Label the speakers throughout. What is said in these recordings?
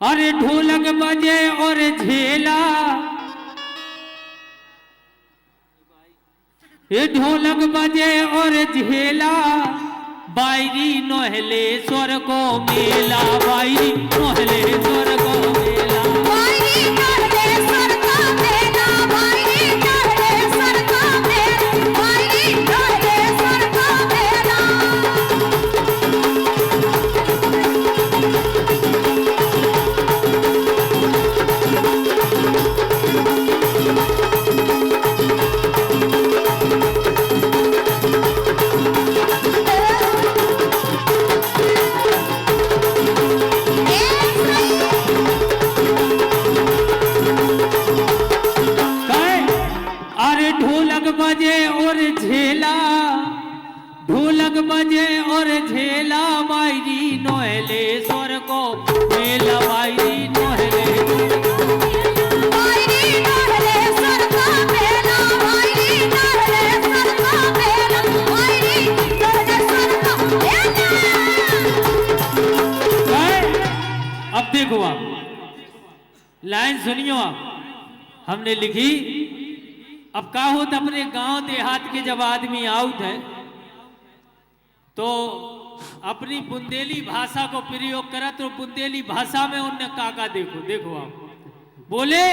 Speaker 1: अरे ढोलक बजे और झेला, ये ढोलक बजे और झेला, बायरी नोहले स्वर को मेला, बायरी नोहले स्वर को मेला,
Speaker 2: बायरी नोहले स्वर को मेला, बायरी नोहले स्वर को मेला, बायरी नोहले स्वर को मेला।
Speaker 1: बजे और झेला, ढोलक बजे और झेला, बायरी नोहले स्वर को मेला, बायरी नोहले
Speaker 2: बायरी नोहले स्वर को मेला, बायरी नोहले स्वर को मेला, बायरी नोहले स्वर को मेला।
Speaker 1: अब देखो आप लाइन सुनियो आप, हमने लिखी। अब का होता अपने गांव देहात के जब आदमी आउट है तो अपनी बुंदेली भाषा को प्रयोग करा, तो बुंदेली भाषा में उनने काका देखो देखो आप बोले,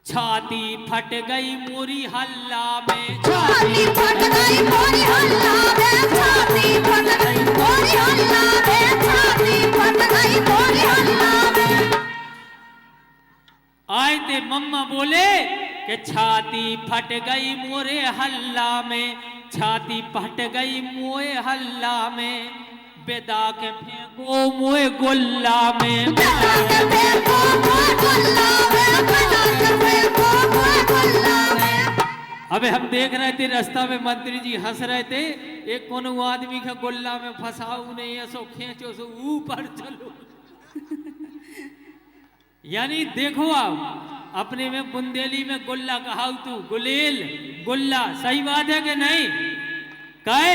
Speaker 1: छाती फट गई मोरी हल्ला में,
Speaker 2: छाती फट गई मोरी हल्ला में, छाती फट गई मोरी हल्ला में, छाती फट गई मोरी हल्ला में।
Speaker 1: आए थे मम्मा बोले कि छाती फट गई मोरे हल्ला में, छाती फट गई मोए हल्ला में, बेदा के फेंको मोए गोल्ला में,
Speaker 2: बेदा के फेंको मोए गोल्ला में, बेदा के फेंको मोए गोल्ला में।
Speaker 1: अबे हम देख रहे थे रास्ता में मंत्री जी हंस रहे थे, एक कोनो आदमी के गोल्ला में फंसाओ नहीं, ऐसो खींचो सो ऊपर चलो। यानी देखो आप अपने में बुंदेली में गुल्ला कहाऊ, तू गुलेल गुल्ला, सही बात है कि नहीं? कहे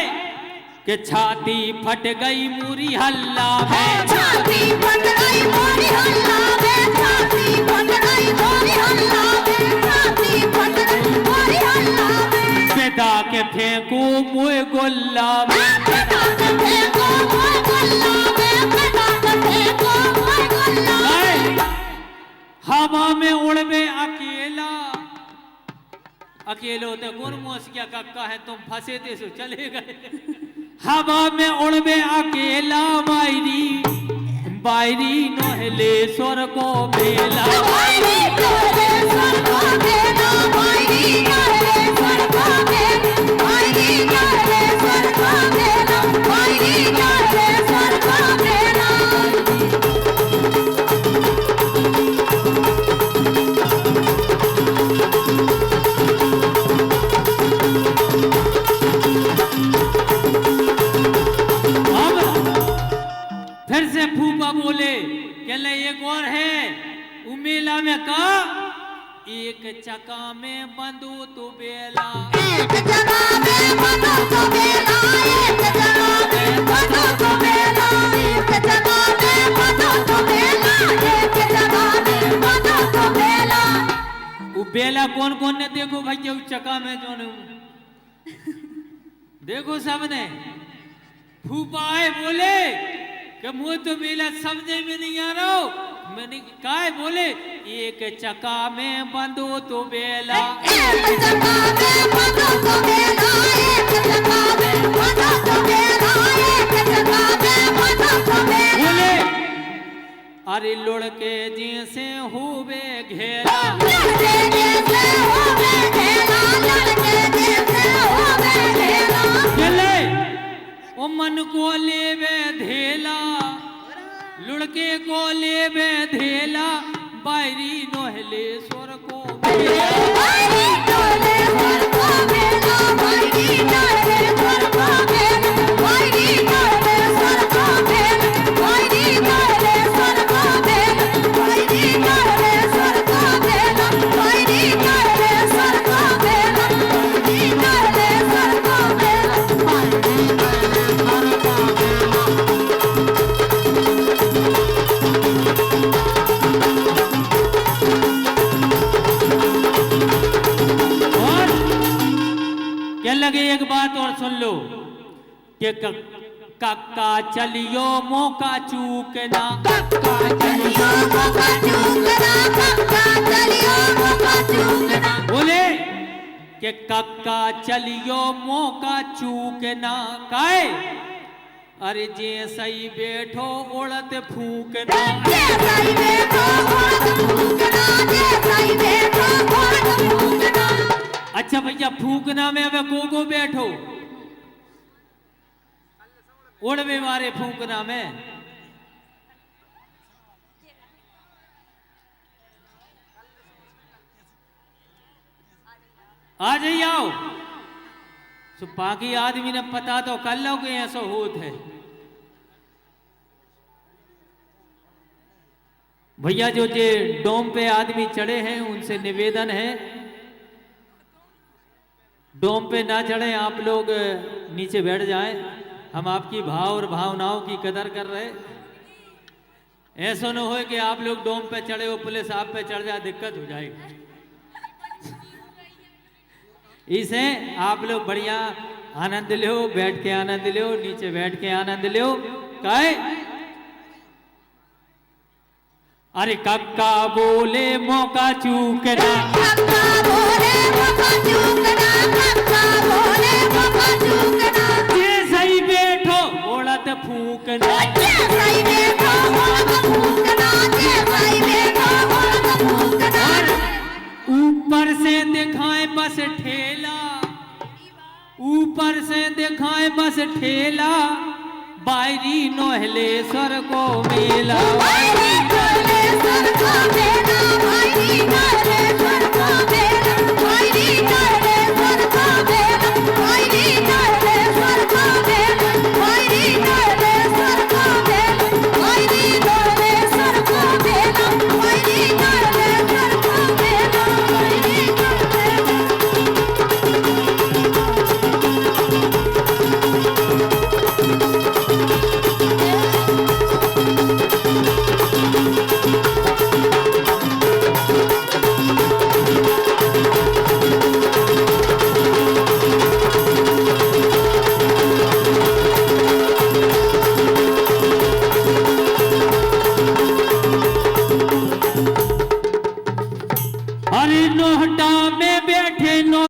Speaker 1: कि छाती फट गई मोरी हल्ला में,
Speaker 2: छाती फट गई मोरी हल्ला में, छाती फट गई मोरी हल्ला में, छाती फट गई मोरी हल्ला में।
Speaker 1: बेदा के फेंको मोए गोल्ला में,
Speaker 2: बेदा के फेंको मोए गोल्ला में, बेदा के फेंको मोए गोल्ला में।
Speaker 1: हवा में उड़वे अकेला, अकेले होते कौन मोस क्या कक्का है, तुम फंसे थे सो चले गए। हवा में उड़वे अकेला, बायरी बायरी नोहले स्वर को मेला,
Speaker 2: बायरी नोहले स्वर को मेला, बायरी नोहले स्वर को मेला, बायरी नोहले स्वर को मेला, बायरी नोहले स्वर को मेला।
Speaker 1: फिर से फूफा बोले कहले एक और है उमेला में का, एक चका में बंदो तो बेला,
Speaker 2: एक जगह में बंदो तो बेला, एक जगह में बंदो तो बेला, एक जगह में बंदो तो बेला, एक जगह में बंदो तो बेला।
Speaker 1: वो बेला कौन कौन ने देखो भाई उस चका में जो देखो सबने। फूफा आए बोले कि मुझे तो बेला समझे में नहीं आ रहा हो, मैंने कहा बोले एक चका में बंदो तो बेला,
Speaker 2: एक जगह में बंदो तो बेला, एक जगह में बंदो तो बेला, एक जगह में बंदो तो बेला।
Speaker 1: बोले अरे लुढ़के जैसे होवे घेरा,
Speaker 2: लड़के जैसे होवे घेरा, लड़के जैसे होवे घेरा।
Speaker 1: चले ओ मन को लेवे धेला, लुढ़के को लेवे धेला, बायरी नोहले स्वर को मेला,
Speaker 2: बायरी नोहले स्वर को मेला, बायरी नोहले स्वर को मेला, बायरी नोहले स्वर को मेला, बायरी नोहले स्वर को मेला, बायरी नोहले स्वर को मेला, बायरी नोहले स्वर को मेला, बायरी नोहले स्वर को मेला, बायरी नोहले स्वर को मेला।
Speaker 1: के कक्का चलियो मौका चूकना,
Speaker 2: कक्का चलियो मौका चूकना, कक्का चलियो मौका चूकना।
Speaker 1: बोले कि कक्का चलियो मौका चूकना, काहे अरे जे सही बैठो उड़त फूकना,
Speaker 2: जे सही बैठो उड़त फूकना, जे सही बैठो उड़त फूकना।
Speaker 1: अच्छा भैया फूकना में अब को बैठो उड़वे वाले फूकना में आ जाइए आओ। सो बाकी आदमी ने पता तो कर लो कि ऐसा होत है। भैया जो जे डोम पे आदमी चढ़े हैं उनसे निवेदन है डोम पे ना चढ़े, आप लोग नीचे बैठ जाएं। हम आपकी भाव और भावनाओं की कदर कर रहे। ऐसा न हो कि आप लोग डोम पे चढ़े हो पुलिस आप पे चढ़ जाए, दिक्कत हो जाएगी। इसे आप लोग बढ़िया आनंद लो, बैठ के आनंद लो, नीचे बैठ के आनंद लो। काहे अरे कक्का बोले मौका चूकना,
Speaker 2: कक्का बोले मौका चूकना, कक्का बोले मौका चूकना।
Speaker 1: जे सही बैठो उड़त फूकना,
Speaker 2: जे सही बैठो उड़त फूकना, जे सही बैठो उड़त फूकना।
Speaker 1: ऊपर से दिखाए बस ठेला, ऊपर से दिखाए बस ठेला, बायरी नोहले स्वर को मेला।